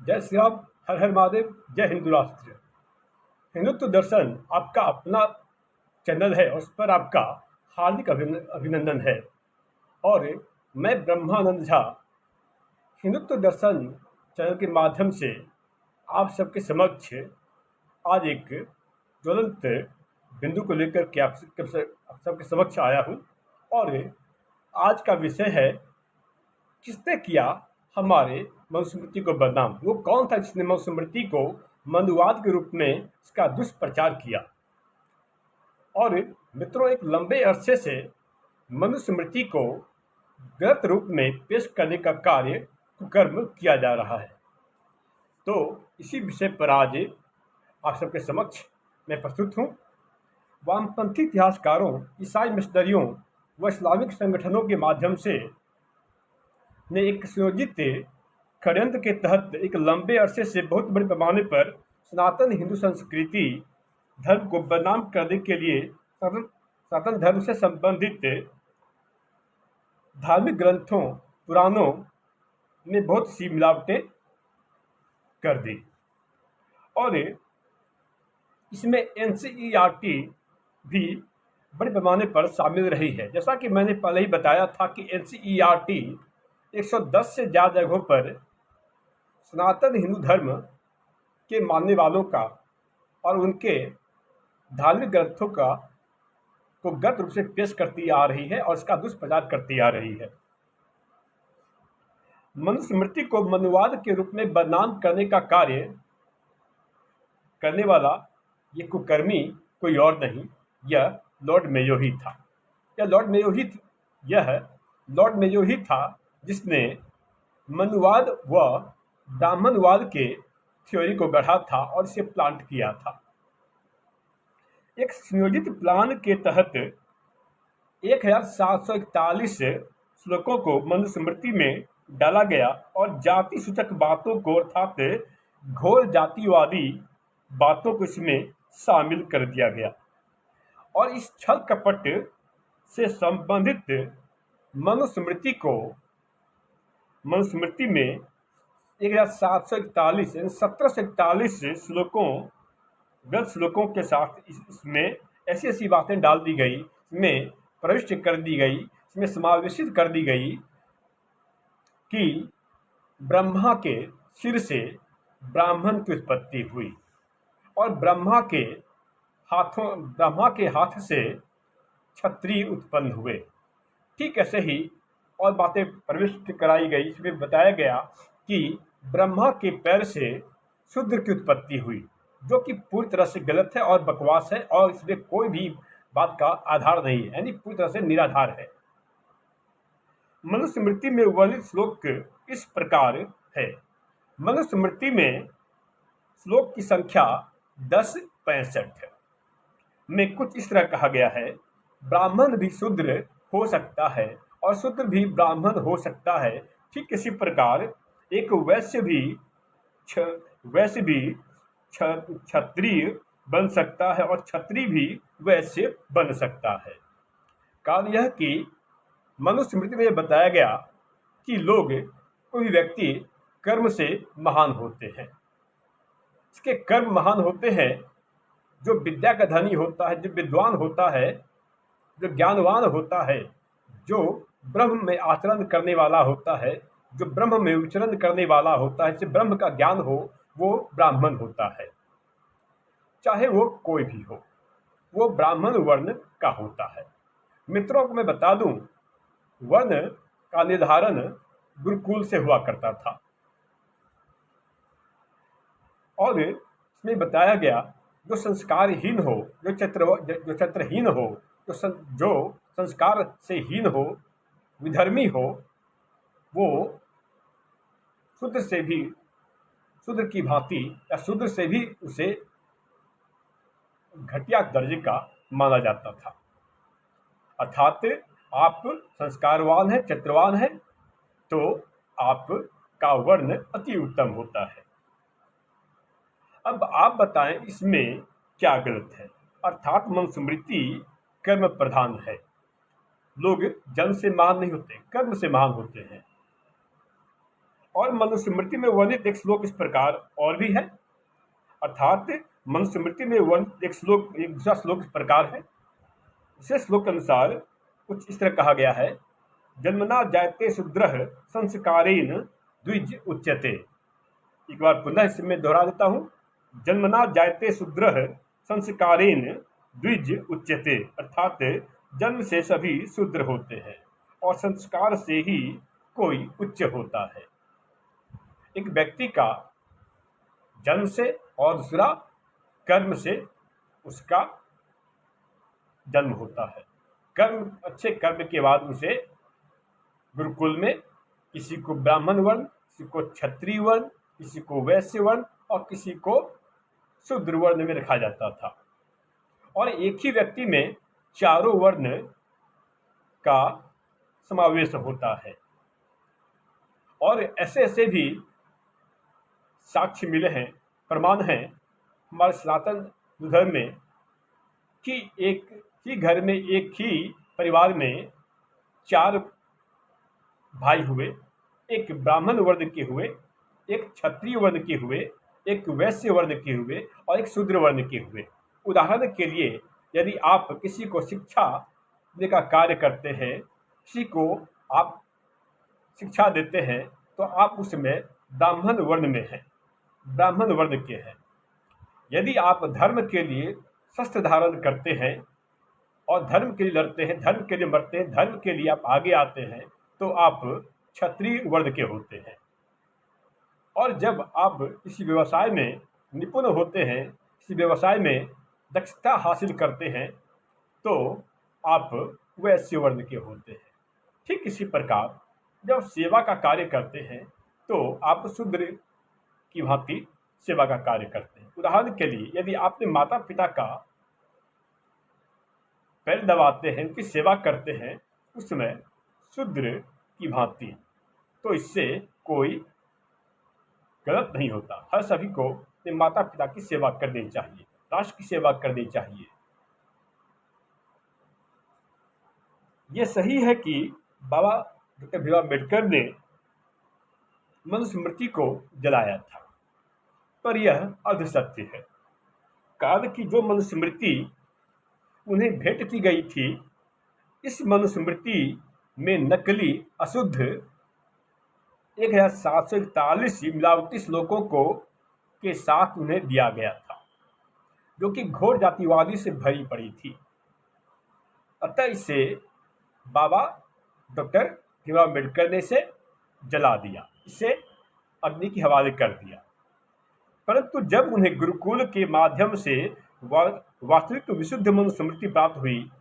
जय श्री राम। हर हर महादेव। जय हिंदू राष्ट्र। हिंदुत्व दर्शन आपका अपना चैनल है, उस पर आपका हार्दिक अभिनंदन है। और मैं ब्रह्मानंद झा हिंदुत्व दर्शन चैनल के माध्यम से आप सबके समक्ष आज एक ज्वलंत बिंदु को लेकर के आप सबके समक्ष आया हूँ। और आज का विषय है, किसने किया हमारे मनुस्मृति को बदनाम। वो कौन था जिसने मनुस्मृति को मनुवाद के रूप में इसका दुष्प्रचार किया। और मित्रों, एक लंबे अरसे से मनुस्मृति को गलत रूप में पेश करने का कार्य कुकर्म किया जा रहा है। तो इसी विषय पर आज आप सबके समक्ष मैं प्रस्तुत हूँ। वामपंथी इतिहासकारों, ईसाई मिशनरियों व इस्लामिक संगठनों के माध्यम से ने एक संयोजित षड्यंत्र के तहत एक लंबे अरसे से बहुत बड़े पैमाने पर सनातन हिंदू संस्कृति धर्म को बदनाम करने के लिए सनातन धर्म से संबंधित धार्मिक ग्रंथों, पुराणों में बहुत सी मिलावटें कर दी। और इसमें एनसीईआरटी भी बड़े पैमाने पर शामिल रही है। जैसा कि मैंने पहले ही बताया था कि एनसीईआरटी 110 से ज़्यादा जगहों पर सनातन हिंदू धर्म के मानने वालों का और उनके धार्मिक ग्रंथों का को गलत रूप से पेश करती आ रही है और इसका दुष्प्रचार करती आ रही है। मनुस्मृति को मनुवाद के रूप में बदनाम करने का कार्य करने वाला ये कुकर्मी कोई और नहीं, यह लॉर्ड मेयो ही था। लॉर्ड मेयो ही था जिसने मनुवाद व ब्राह्मणवाद के थ्योरी को गढ़ा था और इसे प्लांट किया था। एक संयोजित प्लान के तहत 1741 श्लोकों को मनुस्मृति में डाला गया और जाति सूचक बातों को अर्थात घोर जातिवादी बातों को इसमें शामिल कर दिया गया। और इस छल कपट से संबंधित मनुस्मृति में 1741 यानी 1741 गलत श्लोकों के साथ इसमें ऐसी ऐसी बातें डाल दी गई, इसमें प्रविष्ट कर दी गई, इसमें समावेशित कर दी गई कि ब्रह्मा के सिर से ब्राह्मण की उत्पत्ति हुई और ब्रह्मा के हाथ से क्षत्रिय उत्पन्न हुए। ठीक ऐसे ही और बातें प्रविष्ट कराई गई। इसमें बताया गया कि ब्रह्मा के पैर से शूद्र की उत्पत्ति हुई, जो कि पूरी तरह से गलत है और बकवास है और इसमें कोई भी बात का आधार नहीं है, यानी पूरी तरह से निराधार है। मनुस्मृति में वर्णित श्लोक इस प्रकार है। मनुस्मृति में श्लोक की संख्या 1065 में कुछ इस तरह कहा गया है, ब्राह्मण भी शूद्र हो सकता है और शूद्र भी ब्राह्मण हो सकता है। ठीक इसी प्रकार एक वैश्य भी क्षत्रिय बन सकता है और क्षत्रिय भी वैश्य बन सकता है। कारण यह कि मनुस्मृति में बताया गया कि कोई व्यक्ति कर्म से महान होते हैं। इसके कर्म महान होते हैं जो विद्या का धनी होता है, जो विद्वान होता है, जो ज्ञानवान होता है, जो ब्रह्म में आचरण करने वाला होता है, जो ब्रह्म में विचरण करने वाला होता है, जिसे ब्रह्म का ज्ञान हो, वो ब्राह्मण होता है। चाहे वो कोई भी हो, वो ब्राह्मण वर्ण का होता है। मित्रों को मैं बता दूं, वर्ण का निर्धारण गुरुकुल से हुआ करता था और इसमें बताया गया जो संस्कारहीन हो, जो चत्रहीन हो, जो संस्कार से हीन हो, विधर्मी हो, वो शूद्र की भांति या शूद्र से भी उसे घटिया दर्जे का माना जाता था। अर्थात आप संस्कारवान है, चत्रवान है, तो आपका वर्ण अति उत्तम होता है। अब आप बताएं इसमें क्या गलत है। अर्थात मनुस्मृति कर्म प्रधान है। लोग जन्म से महान नहीं होते, कर्म से महान होते हैं। और मनुस्मृति में वर्णित एक श्लोक इस प्रकार और भी है, अर्थात मनुस्मृति में वर्णित एक दूसरा श्लोक इस प्रकार है। इसे श्लोक के अनुसार कुछ इस तरह कहा गया है, जन्मना जायते शूद्रः संस्कारेण द्विज उच्यते। एक बार पुनः इसे मैं दोहरा देता हूँ, जन्मना जायते शूद्रः संस्कारेण द्विज उच्यते, अर्थात जन्म से सभी शूद्र होते हैं और संस्कार से ही कोई उच्च होता है। एक व्यक्ति का जन्म से और दूसरा कर्म से उसका जन्म होता है। अच्छे कर्म के बाद उसे गुरुकुल में किसी को ब्राह्मण वर्ण, किसी को क्षत्रिय वर्ण, किसी को वैश्य वर्ण और किसी को शूद्र वर्ण में रखा जाता था। और एक ही व्यक्ति में चारों वर्ण का समावेश होता है। और ऐसे ऐसे भी साक्ष्य मिले हैं, प्रमाण हैं हमारे सनातन धर्म में कि एक ही घर में, एक ही परिवार में 4 भाई हुए, एक ब्राह्मण वर्ण के हुए, एक क्षत्रिय वर्ण के हुए, एक वैश्य वर्ण के हुए और एक शूद्र वर्ण के हुए। उदाहरण के लिए, यदि आप किसी को शिक्षा देने का कार्य करते हैं, किसी को आप शिक्षा देते हैं, तो आप उसमें ब्राह्मण वर्ण में हैं, ब्राह्मण वर्ण के हैं। यदि आप धर्म के लिए शस्त्र धारण करते हैं और धर्म के लिए लड़ते हैं, धर्म के लिए मरते हैं, धर्म के लिए आप आगे आते हैं, तो आप क्षत्रिय वर्ण के होते हैं। और जब आप किसी व्यवसाय में निपुण होते हैं, किसी व्यवसाय में दक्षता हासिल करते हैं, तो आप वैश्य वर्ण के होते हैं। ठीक इसी प्रकार जब सेवा का कार्य करते हैं, तो आप शूद्र की भांति सेवा का कार्य करते हैं। उदाहरण के लिए, यदि आपने माता पिता का पैर दबाते हैं, उनकी सेवा करते हैं, उसमें शूद्र की भांति, तो इससे कोई गलत नहीं होता। हर सभी को अपने माता पिता की सेवा करनी चाहिए, राष्ट्र की सेवा करनी चाहिए। ये सही है कि बाबा डॉक्टर भीमराव अम्बेडकर ने मनुस्मृति को जलाया था, पर यह अर्ध सत्य है। काल की जो मनुस्मृति उन्हें भेंट की गई थी, इस मनुस्मृति में नकली अशुद्ध 1741 मिलावटी श्लोकों को के साथ उन्हें दिया गया था, जो कि घोर जातिवादी से भरी पड़ी थी। अतः इसे बाबा डॉक्टर भीमराव अम्बेडकर ने इसे जला दिया, इसे अग्नि के हवाले कर दिया। परंतु जब उन्हें गुरुकुल के माध्यम से वास्तविक विशुद्ध मनुस्मृति प्राप्त हुई,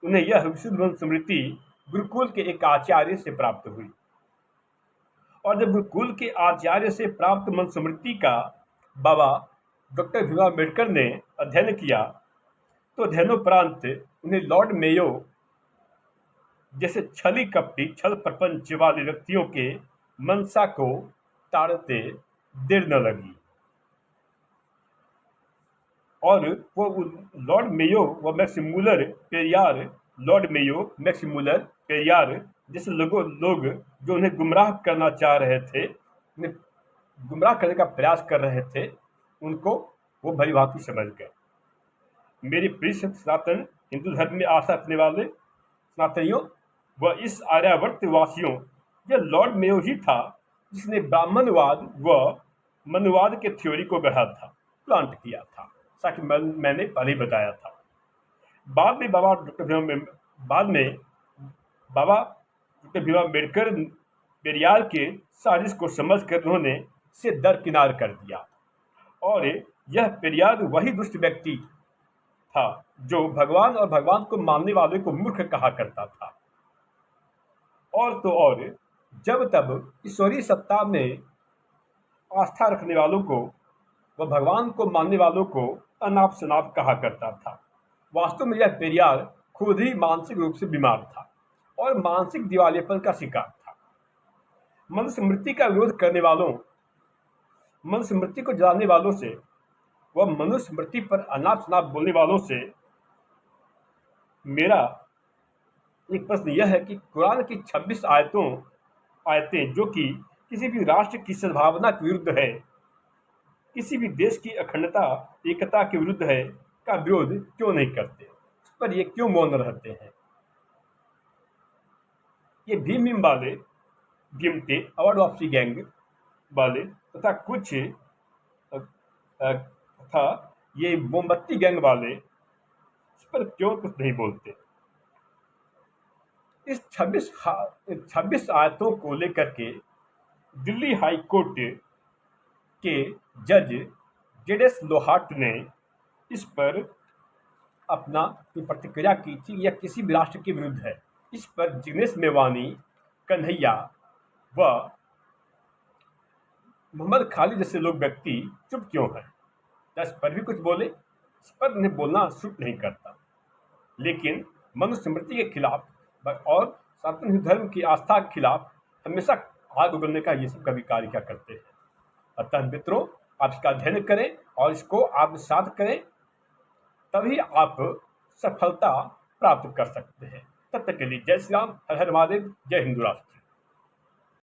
उन्हें यह विशुद्ध मनुस्मृति गुरुकुल के एक आचार्य से प्राप्त हुई। और जब गुरुकुल के आचार्य से प्राप्त मनुस्मृति का बाबा डॉक्टर भीमराव अम्बेडकर ने अध्ययन किया, तो अध्ययनोपरांत उन्हें लॉर्ड मेयो जैसे छली कपटी, छल प्रपंच वाले व्यक्तियों के मनसा को ताड़ते देर न लगी। और वो लॉर्ड मेयो व मैक्सिमुलर पेरियार, लॉर्ड मेयो, मैक्सिमुलर पेरियार जैसे लोग जो उन्हें गुमराह करना चाह रहे थे, उन्हें गुमराह करने का प्रयास कर रहे थे, उनको वो भली भांति समझ गए। मेरे प्रिय सनातन हिंदू धर्म में आस्था रखने वाले सनातनियों व इस आर्यावर्त वासियों, यह लॉर्ड मेयो ही था जिसने ब्राह्मणवाद व मनुवाद के थ्योरी को गढ़ा था, प्लांट किया था, जैसा कि मैंने पहले बताया था। बाद में बाबा डॉक्टर भीमराव अम्बेडकर पेरियार के साजिश को समझकर उन्होंने इसे दरकिनार कर दिया। और यह पेरियार वही दुष्ट व्यक्ति था जो भगवान और भगवान को मानने वाले को मूर्ख कहा करता था। और तो और जब तब ईश्वरीय सत्ता में आस्था रखने वालों को व भगवान को मानने वालों को अनाप शनाप कहा करता था। वास्तव में यह पेरियार खुद ही मानसिक रूप से बीमार था और मानसिक दिवालियेपन का शिकार था। मनुस्मृति का विरोध करने वालों, मनुस्मृति को जलाने वालों से व मनुस्मृति पर अनाप शनाप बोलने वालों से मेरा एक प्रश्न यह है कि कुरान की 26 आयतें जो कि किसी भी राष्ट्र की सद्भावना के विरुद्ध है, किसी भी देश की अखंडता एकता के विरुद्ध है, का विरोध क्यों नहीं करते, उस पर ये क्यों मौन रहते हैं। ये भीम वाले, गिमटे, अवार्ड वापसी गैंग वाले तथा कुछ तथा ये मोमबत्ती गैंग वाले इस पर क्यों कुछ नहीं बोलते। इस 26 आयतों को लेकर के दिल्ली हाई कोर्ट के जज जेडेस लोहाट ने इस पर अपना प्रतिक्रिया की थी। यह किसी भी राष्ट्र के विरुद्ध है। इस पर जिग्नेश मेवानी, कन्हैया व मोहम्मद खालिद जैसे लोग व्यक्ति चुप क्यों हैं। इस पर भी कुछ बोले, इस पर उन्हें बोलना सूट नहीं करता। लेकिन मनुस्मृति के खिलाफ और सनातन हिंदू धर्म की आस्था के खिलाफ हमेशा आग उगलने का ये सब कभी कार्य क्या करते हैं। अतः मित्रों, आप इसका अध्ययन करें और इसको आत्मसात करें, तभी आप सफलता प्राप्त कर सकते हैं। तब तक के लिए जय श्री राम, हर हर महादेव, जय हिंदू राष्ट्र।